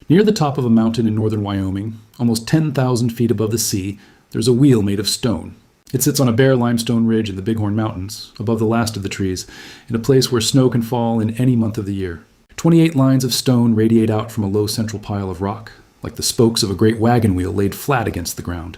Near the top of a mountain in northern Wyoming, almost 10,000 feet above the sea, there's a wheel made of stone. It sits on a bare limestone ridge in the Bighorn Mountains, above the last of the trees, in a place where snow can fall in any month of the year. 28 lines of stone radiate out from a low central pile of rock, like the spokes of a great wagon wheel laid flat against the ground,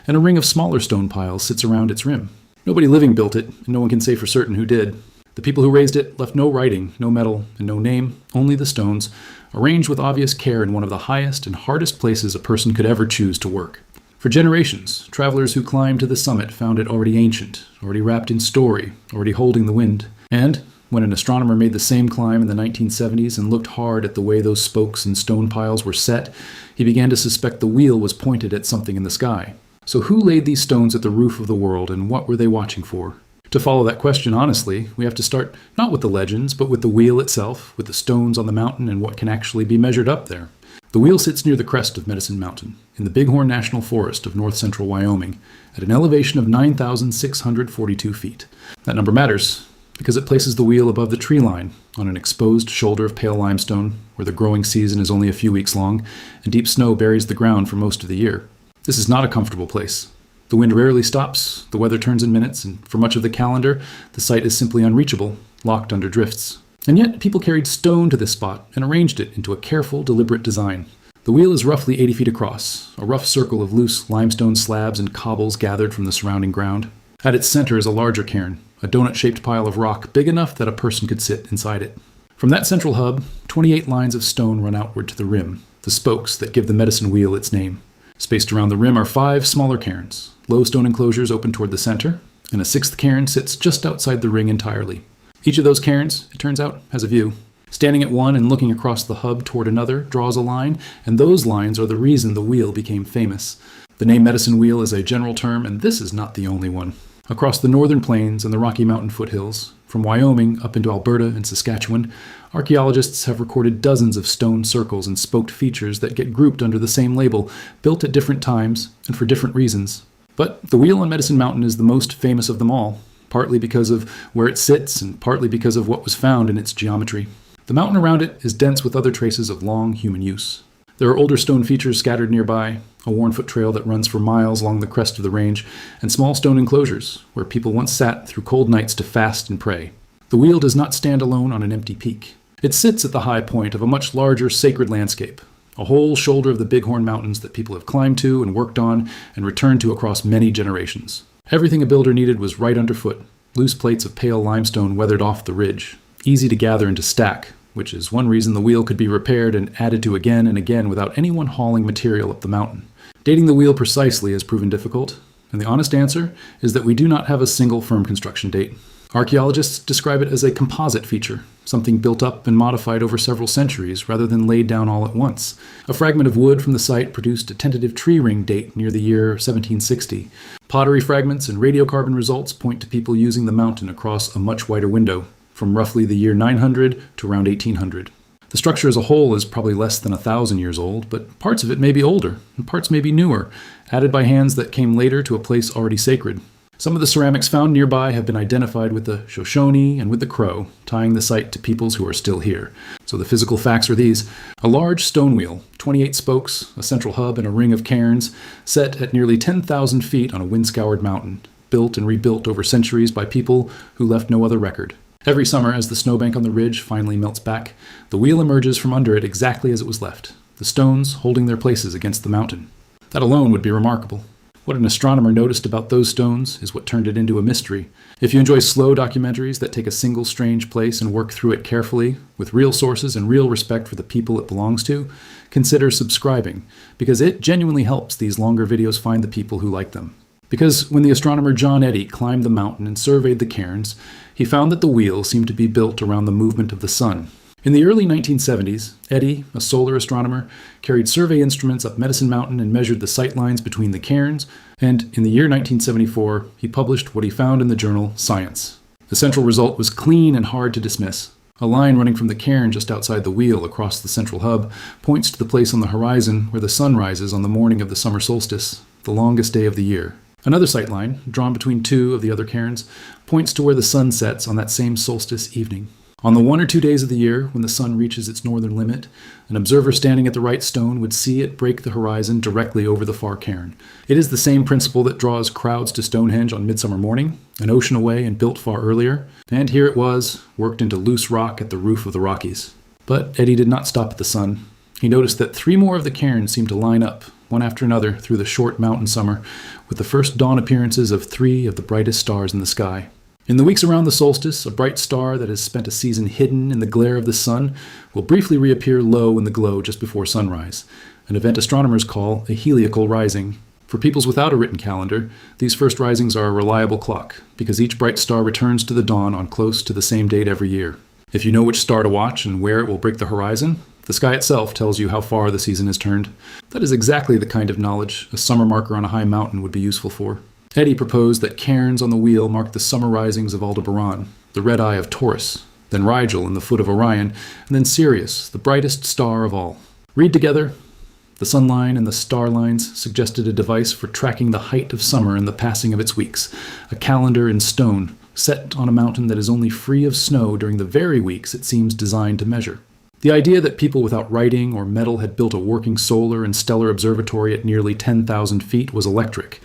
and a ring of smaller stone piles sits around its rim. Nobody living built it, and no one can say for certain who did. The people who raised it left no writing, no metal, and no name, only the stones, arranged with obvious care in one of the highest and hardest places a person could ever choose to work. For generations, travelers who climbed to the summit found it already ancient, already wrapped in story, already holding the wind. And when an astronomer made the same climb in the 1970s and looked hard at the way those spokes and stone piles were set, he began to suspect the wheel was pointed at something in the sky. So who laid these stones at the roof of the world, and what were they watching for? To follow that question honestly, we have to start not with the legends, but with the wheel itself, with the stones on the mountain and what can actually be measured up there. The wheel sits near the crest of Medicine Mountain, in the Bighorn National Forest of north-central Wyoming, at an elevation of 9,642 feet. That number matters because it places the wheel above the tree line, on an exposed shoulder of pale limestone, where the growing season is only a few weeks long, and deep snow buries the ground for most of the year. This is not a comfortable place. The wind rarely stops, the weather turns in minutes, and for much of the calendar, the site is simply unreachable, locked under drifts. And yet, people carried stone to this spot and arranged it into a careful, deliberate design. The wheel is roughly 80 feet across, a rough circle of loose limestone slabs and cobbles gathered from the surrounding ground. At its center is a larger cairn, a donut-shaped pile of rock big enough that a person could sit inside it. From that central hub, 28 lines of stone run outward to the rim, the spokes that give the medicine wheel its name. Spaced around the rim are 5 smaller cairns. Low stone enclosures open toward the center, and a 6th cairn sits just outside the ring entirely. Each of those cairns, it turns out, has a view. Standing at one and looking across the hub toward another draws a line, and those lines are the reason the wheel became famous. The name medicine wheel is a general term, and this is not the only one. Across the northern plains and the Rocky Mountain foothills, from Wyoming up into Alberta and Saskatchewan, archaeologists have recorded dozens of stone circles and spoked features that get grouped under the same label, built at different times and for different reasons. But the wheel on Medicine Mountain is the most famous of them all, partly because of where it sits and partly because of what was found in its geometry. The mountain around it is dense with other traces of long human use. There are older stone features scattered nearby, a worn foot trail that runs for miles along the crest of the range, and small stone enclosures where people once sat through cold nights to fast and pray. The wheel does not stand alone on an empty peak. It sits at the high point of a much larger sacred landscape, a whole shoulder of the Bighorn Mountains that people have climbed to and worked on and returned to across many generations. Everything a builder needed was right underfoot, loose plates of pale limestone weathered off the ridge, easy to gather and to stack, which is one reason the wheel could be repaired and added to again and again without anyone hauling material up the mountain. Dating the wheel precisely has proven difficult, and the honest answer is that we do not have a single firm construction date. Archaeologists describe it as a composite feature, something built up and modified over several centuries rather than laid down all at once. A fragment of wood from the site produced a tentative tree ring date near the year 1760. Pottery fragments and radiocarbon results point to people using the mountain across a much wider window, from roughly the year 900 to around 1800. The structure as a whole is probably less than 1,000 years old, but parts of it may be older, and parts may be newer, added by hands that came later to a place already sacred. Some of the ceramics found nearby have been identified with the Shoshone and with the Crow, tying the site to peoples who are still here. So the physical facts are these: a large stone wheel, 28 spokes, a central hub, and a ring of cairns, set at nearly 10,000 feet on a wind-scoured mountain, built and rebuilt over centuries by people who left no other record. Every summer, as the snowbank on the ridge finally melts back, the wheel emerges from under it exactly as it was left, the stones holding their places against the mountain. That alone would be remarkable. What an astronomer noticed about those stones is what turned it into a mystery. If you enjoy slow documentaries that take a single strange place and work through it carefully, with real sources and real respect for the people it belongs to, consider subscribing, because it genuinely helps these longer videos find the people who like them. Because when the astronomer John Eddy climbed the mountain and surveyed the cairns, he found that the wheel seemed to be built around the movement of the sun. In the early 1970s, Eddy, a solar astronomer, carried survey instruments up Medicine Mountain and measured the sight lines between the cairns, and in the year 1974, he published what he found in the journal Science. The central result was clean and hard to dismiss. A line running from the cairn just outside the wheel across the central hub points to the place on the horizon where the sun rises on the morning of the summer solstice, the longest day of the year. Another sight line, drawn between 2 of the other cairns, points to where the sun sets on that same solstice evening. On the 1 or 2 days of the year, when the sun reaches its northern limit, an observer standing at the right stone would see it break the horizon directly over the far cairn. It is the same principle that draws crowds to Stonehenge on midsummer morning, an ocean away and built far earlier, and here it was, worked into loose rock at the roof of the Rockies. But Eddy did not stop at the sun. He noticed that 3 more of the cairns seemed to line up, one after another, through the short mountain summer, with the first dawn appearances of 3 of the brightest stars in the sky. In the weeks around the solstice, a bright star that has spent a season hidden in the glare of the sun will briefly reappear low in the glow just before sunrise, an event astronomers call a heliacal rising. For peoples without a written calendar, these first risings are a reliable clock, because each bright star returns to the dawn on close to the same date every year. If you know which star to watch and where it will break the horizon, the sky itself tells you how far the season has turned. That is exactly the kind of knowledge a summer marker on a high mountain would be useful for. Eddy proposed that cairns on the wheel mark the summer risings of Aldebaran, the red eye of Taurus, then Rigel in the foot of Orion, and then Sirius, the brightest star of all. Read together. The sun line and the star lines suggested a device for tracking the height of summer and the passing of its weeks, a calendar in stone, set on a mountain that is only free of snow during the very weeks it seems designed to measure. The idea that people without writing or metal had built a working solar and stellar observatory at nearly 10,000 feet was electric,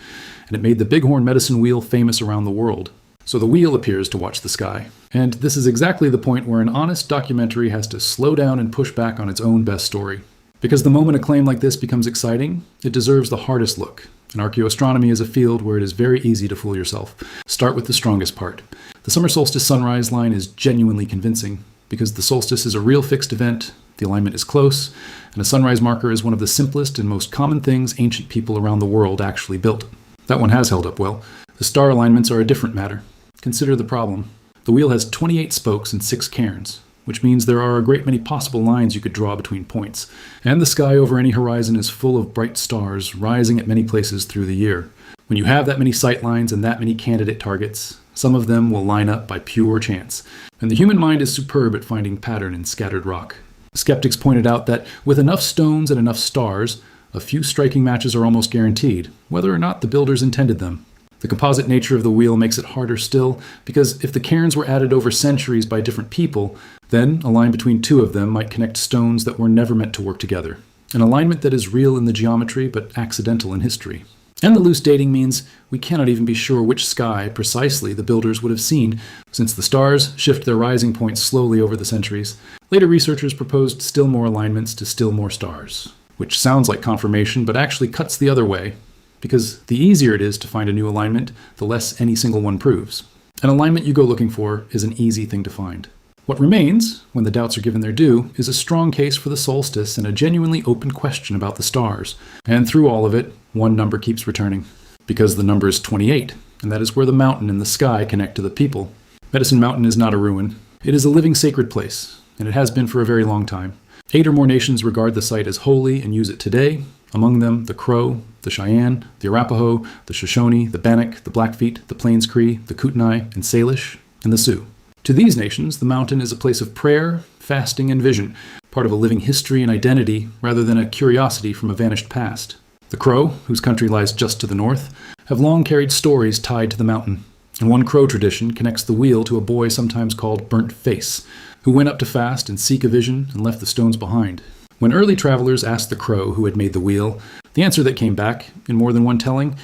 and it made the Bighorn medicine wheel famous around the world. So the wheel appears to watch the sky. And this is exactly the point where an honest documentary has to slow down and push back on its own best story. Because the moment a claim like this becomes exciting, it deserves the hardest look. And archaeoastronomy is a field where it is very easy to fool yourself. Start with the strongest part. The summer solstice sunrise line is genuinely convincing, because the solstice is a real fixed event, the alignment is close, and a sunrise marker is one of the simplest and most common things ancient people around the world actually built. That one has held up well. The star alignments are a different matter. Consider the problem. The wheel has 28 spokes and 6 cairns, which means there are a great many possible lines you could draw between points. And the sky over any horizon is full of bright stars rising at many places through the year. When you have that many sight lines and that many candidate targets, some of them will line up by pure chance. And the human mind is superb at finding pattern in scattered rock. Skeptics pointed out that with enough stones and enough stars, a few striking matches are almost guaranteed, whether or not the builders intended them. The composite nature of the wheel makes it harder still, because if the cairns were added over centuries by different people, then a line between 2 of them might connect stones that were never meant to work together. An alignment that is real in the geometry, but accidental in history. And the loose dating means we cannot even be sure which sky precisely the builders would have seen, since the stars shift their rising points slowly over the centuries. Later researchers proposed still more alignments to still more stars, which sounds like confirmation, but actually cuts the other way, because the easier it is to find a new alignment, the less any single one proves. An alignment you go looking for is an easy thing to find. What remains, when the doubts are given their due, is a strong case for the solstice and a genuinely open question about the stars. And through all of it, one number keeps returning. Because the number is 28, and that is where the mountain and the sky connect to the people. Medicine Mountain is not a ruin. It is a living sacred place, and it has been for a very long time. 8 or more nations regard the site as holy and use it today, among them the Crow, the Cheyenne, the Arapaho, the Shoshone, the Bannock, the Blackfeet, the Plains Cree, the Kootenai-Salish, and the Sioux. To these nations, the mountain is a place of prayer, fasting, and vision, part of a living history and identity rather than a curiosity from a vanished past. The Crow, whose country lies just to the north, have long carried stories tied to the mountain, and one Crow tradition connects the wheel to a boy sometimes called Burnt Face, who went up to fast and seek a vision and left the stones behind. When early travelers asked the Crow who had made the wheel, the answer that came back, in more than one telling,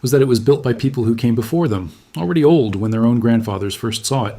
was that it was built by people who came before them, already old when their own grandfathers first saw it.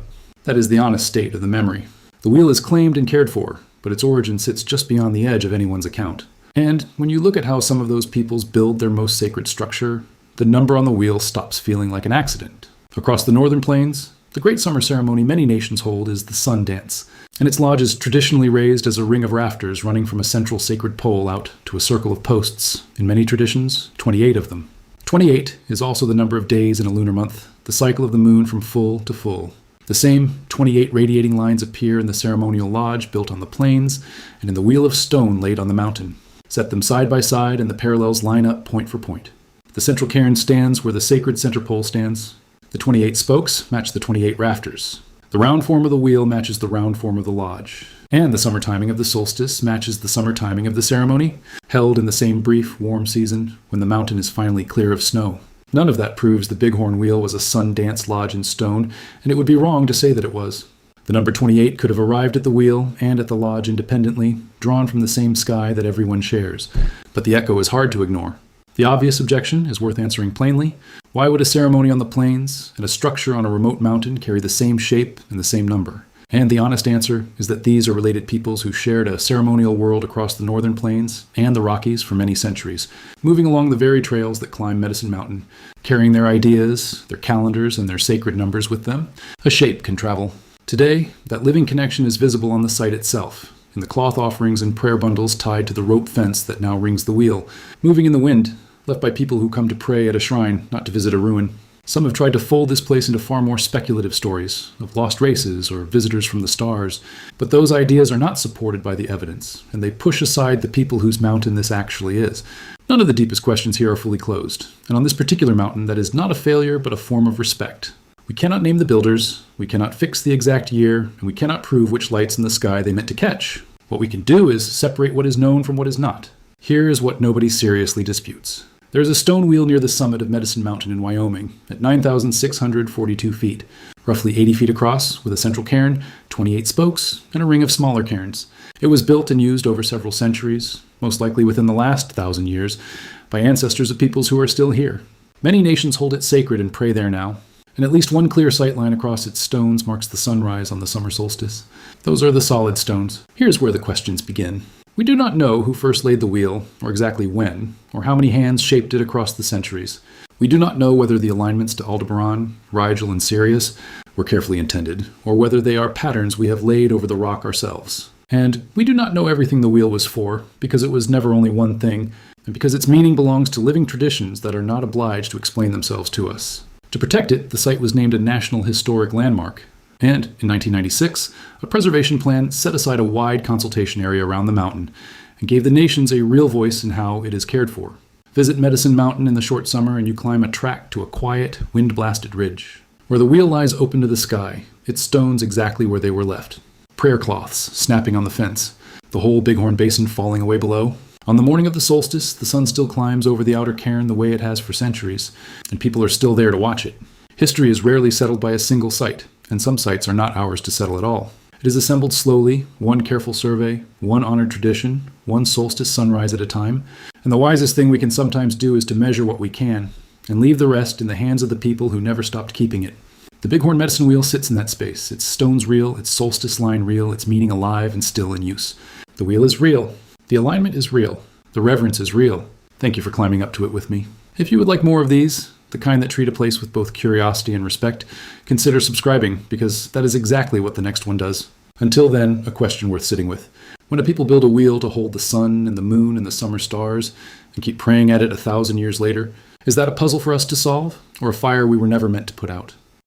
That is the honest state of the memory. The wheel is claimed and cared for, but its origin sits just beyond the edge of anyone's account. And when you look at how some of those peoples build their most sacred structure, the number on the wheel stops feeling like an accident. Across the northern plains, the great summer ceremony many nations hold is the sun dance, and its lodge is traditionally raised as a ring of rafters running from a central sacred pole out to a circle of posts, in many traditions, 28 of them. 28 is also the number of days in a lunar month, the cycle of the moon from full to full. The same 28 radiating lines appear in the ceremonial lodge built on the plains and in the wheel of stone laid on the mountain. Set them side by side and the parallels line up point for point. The central cairn stands where the sacred center pole stands. The 28 spokes match the 28 rafters. The round form of the wheel matches the round form of the lodge. And the summer timing of the solstice matches the summer timing of the ceremony, held in the same brief, warm season when the mountain is finally clear of snow. None of that proves the Bighorn wheel was a sun dance lodge in stone, and it would be wrong to say that it was. The number 28 could have arrived at the wheel and at the lodge independently, drawn from the same sky that everyone shares. But the echo is hard to ignore. The obvious objection is worth answering plainly. Why would a ceremony on the plains and a structure on a remote mountain carry the same shape and the same number? And the honest answer is that these are related peoples who shared a ceremonial world across the northern plains and the Rockies for many centuries, moving along the very trails that climb Medicine Mountain, carrying their ideas, their calendars, and their sacred numbers with them. A shape can travel. Today, that living connection is visible on the site itself, in the cloth offerings and prayer bundles tied to the rope fence that now rings the wheel, moving in the wind, left by people who come to pray at a shrine, not to visit a ruin. Some have tried to fold this place into far more speculative stories of lost races or visitors from the stars, but those ideas are not supported by the evidence, and they push aside the people whose mountain this actually is. None of the deepest questions here are fully closed, and on this particular mountain that is not a failure but a form of respect. We cannot name the builders, we cannot fix the exact year, and we cannot prove which lights in the sky they meant to catch. What we can do is separate what is known from what is not. Here is what nobody seriously disputes. There is a stone wheel near the summit of Medicine Mountain in Wyoming, at 9,642 feet, roughly 80 feet across, with a central cairn, 28 spokes, and a ring of smaller cairns. It was built and used over several centuries, most likely within the last 1,000 years, by ancestors of peoples who are still here. Many nations hold it sacred and pray there now, and at least one clear sightline across its stones marks the sunrise on the summer solstice. Those are the solid stones. Here's where the questions begin. We do not know who first laid the wheel, or exactly when, or how many hands shaped it across the centuries. We do not know whether the alignments to Aldebaran, Rigel, and Sirius were carefully intended, or whether they are patterns we have laid over the rock ourselves. And we do not know everything the wheel was for, because it was never only one thing, and because its meaning belongs to living traditions that are not obliged to explain themselves to us. To protect it, the site was named a National Historic Landmark. And in 1996, a preservation plan set aside a wide consultation area around the mountain and gave the nations a real voice in how it is cared for. Visit Medicine Mountain in the short summer and you climb a track to a quiet, wind-blasted ridge. Where the wheel lies open to the sky, its stones exactly where they were left. Prayer cloths snapping on the fence, the whole Bighorn Basin falling away below. On the morning of the solstice, the sun still climbs over the outer cairn the way it has for centuries, and people are still there to watch it. History is rarely settled by a single site, and some sites are not ours to settle at all. It is assembled slowly, one careful survey, one honored tradition, one solstice sunrise at a time, and the wisest thing we can sometimes do is to measure what we can, and leave the rest in the hands of the people who never stopped keeping it. The Bighorn Medicine Wheel sits in that space, its stones real, its solstice line real, its meaning alive and still in use. The wheel is real. The alignment is real. The reverence is real. Thank you for climbing up to it with me. If you would like more of these, the kind that treat a place with both curiosity and respect, consider subscribing, because that is exactly what the next one does. Until then, a question worth sitting with. When do people build a wheel to hold the sun and the moon and the summer stars, and keep praying at it 1,000 years later? Is that a puzzle for us to solve, or a fire we were never meant to put out?